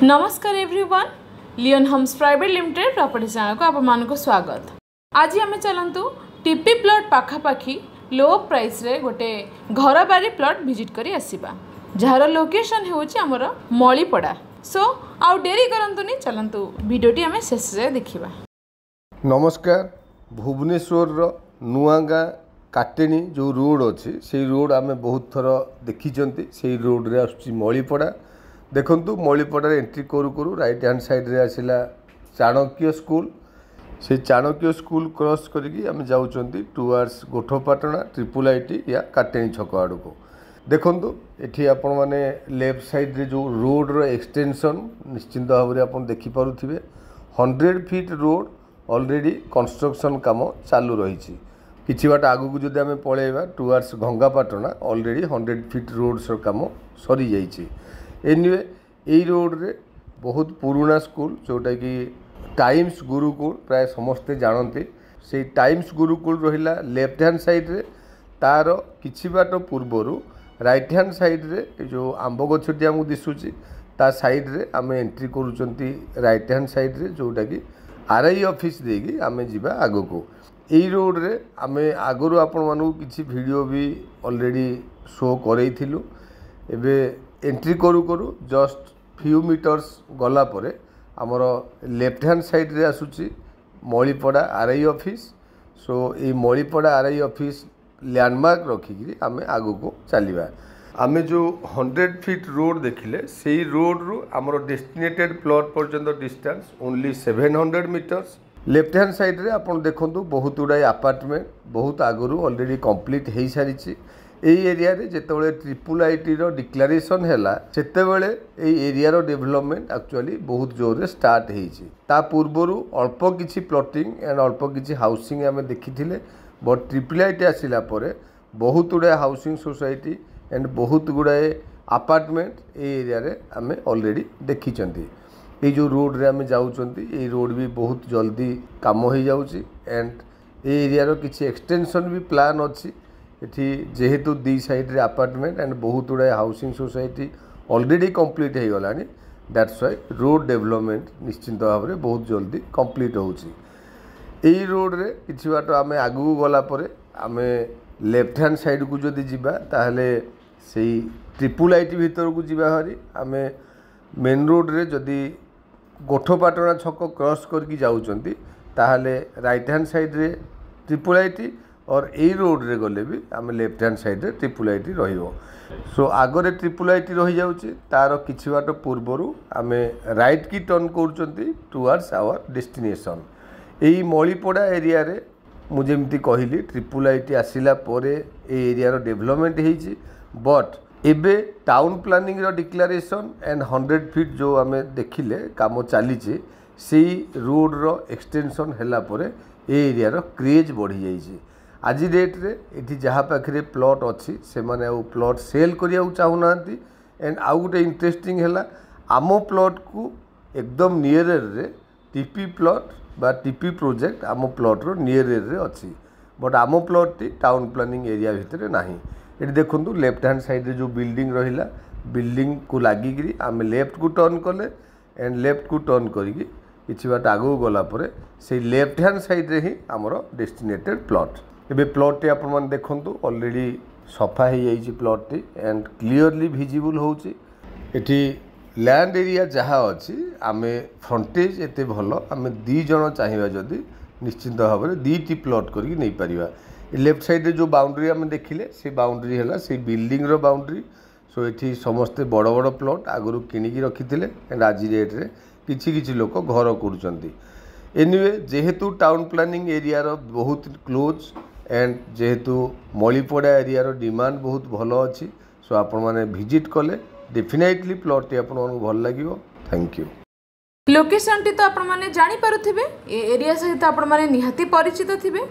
नमस्कार एवरीवन, लियन Homes Private Limited property channel को आप स्वागत। आज आम चलतु टीपी प्लॉट पाखापाखी लो प्राइस रे गोटे घर बारी प्लॉट विजिट करी आसीबा, जार लोकेशन होउची हमर मळीपड़ा। सो आउ डेरी करंतुनी, चलतु वीडियोटी आम शेष रे देखिबा। नमस्कार, भुवनेश्वर नुआगाँ काटेनी जो रोड अच्छी से रोड आम बहुत थर देखी से रोड रे आसुची मळीपड़ा। देखंतु मळीपड़ा एंट्री करू करू राइट हैंड साइड रे आसिला चाणक्य स्कूल। से चाणक्य स्कूल क्रॉस करिकी आम जाउचंती टुवर्ड्स गोठपाटଣା ट्रिपल आईटी या काटेनी छक आड़ को। देखंतु एठी आपण माने लेफ्ट साइड रे जो रोड रो एक्सटेंशन निश्चिंत भाव में आपण देखि पारुथिबे। 100 फीट रोड ऑलरेडी कंस्ट्रक्शन काम चालू रही। किछि बाट आगु को जदि आम पळेबा टुवर्ड्स गंगापाटଣା ऑलरेडी 100 फीट रोड सर काम सरी जाइछि। एनिवे यही रोड रे बहुत पुराना स्कूल जोटा कि टाइम्स गुरुकुल प्राय समस्ते जानते। से टाइम्स गुरुकुल रहिला लेफ्ट हैंड साइड रे, तार किछि बाट पूर्वरु राइट हैंड साइड रे जो आंब गछटी हमकु दिसुची ता साइड रे आमे एंट्री करूचंती राइट हैंड साइड रे, जोटा कि आरआई ऑफिस देगी आमे जिबा आगो को। एई रोड रे आमे आगरो आपण मानु किछि वीडियो भी ऑलरेडी शो करैथिलु। एबे एंट्री करू करू जस्ट फ्यू मीटर्स गला परे आमर लेफ्ट हैंड साइड रे आसुची मळीपड़ा आरआई ऑफिस। सो ये मळीपड़ा आरआई ऑफिस लैंडमार्क रखिकी आमे आगो को चलिबा। आमे जो 100 फीट रोड देखिले सेही रोड रु आमर डेस्टिनेटेड प्लॉट पर्यंत distance only 700 metres. Left hand side रे आपण देखंतु बहुत गुड़ाए अपार्टमेंट बहुत आगरू ऑलरेडी कंप्लीट हो सारी। यही एरिया रे जेतेबेले ट्रिपल आईटी रो डिक्लेरेशन हैला सेतेबेले एई एरिया रो डेवलपमेंट एक्चुअली बहुत जोर रे स्टार्ट हेइछि। ता पूर्वरु अल्प किछि प्लॉटिंग एंड अल्प किछि हाउसिंग आमे देखिथिले, बट ट्रिपल आईटी आसिला परे बहुत गुड़ाए हाउसिंग सोसाइटी एंड बहुत गुड़ाए अपार्टमेंट ए एरिया रे आमे ऑलरेडी देखिचंती। ये जो रोड रे आमे जाउचंती ये रोड भी बहुत जल्दी काम हो जाउछि एंड ए एरिया रो किछि एक्सटेंशन भी प्लान अछि। एठी जेहेतु दी साइड रे अपार्टमेंट एंड बहुत गुड़ाए हाउसिंग सोसाइटी ऑलरेडी कंप्लीट हो गलानी, दैट्स व्हाई रोड डेवलपमेंट निश्चिंत भाव में बहुत जल्दी कंप्लीट होउछि। एई रोड रे किछि बाट आमे आगु गला परे आमे लेफ्ट हैंड साइड को जदि जिबा ताहले सेई ट्रिपल आईटी भीतर को जिबा हरी आमे मेन रोड रे जदि गोठपाटଣା छक क्रॉस करके जाउचंती ताहले राइट हैंड साइड रे ट्रिपल आईटी और यही रोड रे गले भी आम लेफ्ट हैंड साइड रे ट्रिपल आईटी रहिबो। सो आगरे ट्रिपल आईटी रही जाउची, तार किछि बाट पूर्वरु आमे राइट की टर्न करूचंती टुवर्ड्स आवर डेस्टिनेशन। एई मळीपड़ा एरिया रे मु जेमती कहिली ट्रिपल आईटी आसिला परे ए एरिया रो डेवलपमेंट हेइची, बट एबे टाउन प्लानिंग रो डिक्लेरेशन एंड 100 फीट जो आमे देखिले काम चलीचे सेई रोड रो एक्सटेंशन हैला परे ए एरिया रो क्रेज बढ़ी जाइची। आज डेट रे एठी जहाँ पाखे प्लॉट अच्छी से माने आउ प्लॉट सेल करिया चाहूना एंड आउ गोटे इंटरेस्टिंग है आम प्लॉट को एकदम नियर रे टीपी प्लॉट बा टीपी प्रोजेक्ट आम प्लॉट रो नियर रे अच्छी, बट आम plot T town planning area भितर नाही। ये देखु लेफ्ट हैंड साइड रे जो बिल्डिंग रहिला बिल्डिंग को लागिकी आम लेफ्ट को टर्न कले एंड लेफ्ट को टर्न करिकी किछि बाट आगु गला परे से लेफ्ट हैंड साइड रे ही आमर डेस्टिनेटेड प्लॉट। एबे प्लॉट टी आपण माने देखंतु ऑलरेडी सफा हो जाइछि प्लॉट टी एंड क्लियरली विजिबल होउछि। एठी लैंड एरिया जहाँ अच्छी आमे फ्रंटेज एते भलो आमे दी जण चाहिबा जदी निश्चिंत भाव में दीटी प्लॉट करके नहीं पारिबा। लेफ्ट साइड रे जो बाउंड्री आमे देखिले से बाउंड्री हैला से बिल्डिंग रो बाउंड्री। सो एठी समस्ते बड़ बड़ प्लॉट आगु किनिकी रखिथिले एंड आज डेट रे किछि किछि लोक घर करूचंती। एनीवे जेहेतु टाउन प्लानिंग एरिया रो बहुत क्लोज एंड जेहेतु मळीपड़ा एरिया रो डिमांड बहुत भलो अच्छी, सो आपण माने विजिट कले डेफिनेटली प्लॉट टी आपण मानू भल लागिवो। Thank you. लोकेशन टी तो आपण माने जानि पारुथिबे, ए एरिया सहित आपण माने निहाती परिचित थिबे।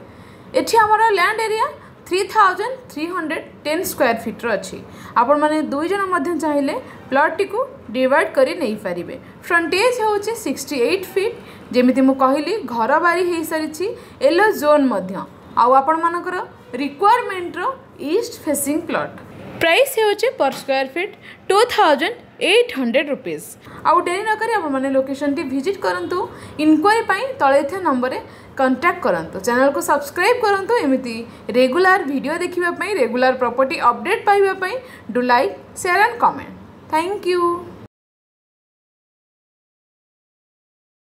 एठी हमर लैंड एरिया 3310 स्क्वायर फीट रो अछि। आपण माने दुई जन मध्य चाहिले प्लॉट टी को डिवाइड करी नहीं पारिबे। फ्रंटेज होउची 68 फीट, जेमिति मु कहिली घर बारी हेई सारिछि येलो जोन मध्य। आउ आपण मानकर रिक्वायरमेंट रो ईस्ट फेसिंग प्लॉट प्राइस होउची पर स्क्वायर फीट 2000 800 रुपीज़। आउ डेरी नक आपने लोकेशन टी विजिट करूँ। इनक्वारी तले थे नंबर कांटेक्ट करूँ। चैनल को सब्सक्राइब करूँ। एमती रेगुलर वीडियो देखा रेगुलर प्रॉपर्टी अपडेट पाइबा do like share and comment. Thank you.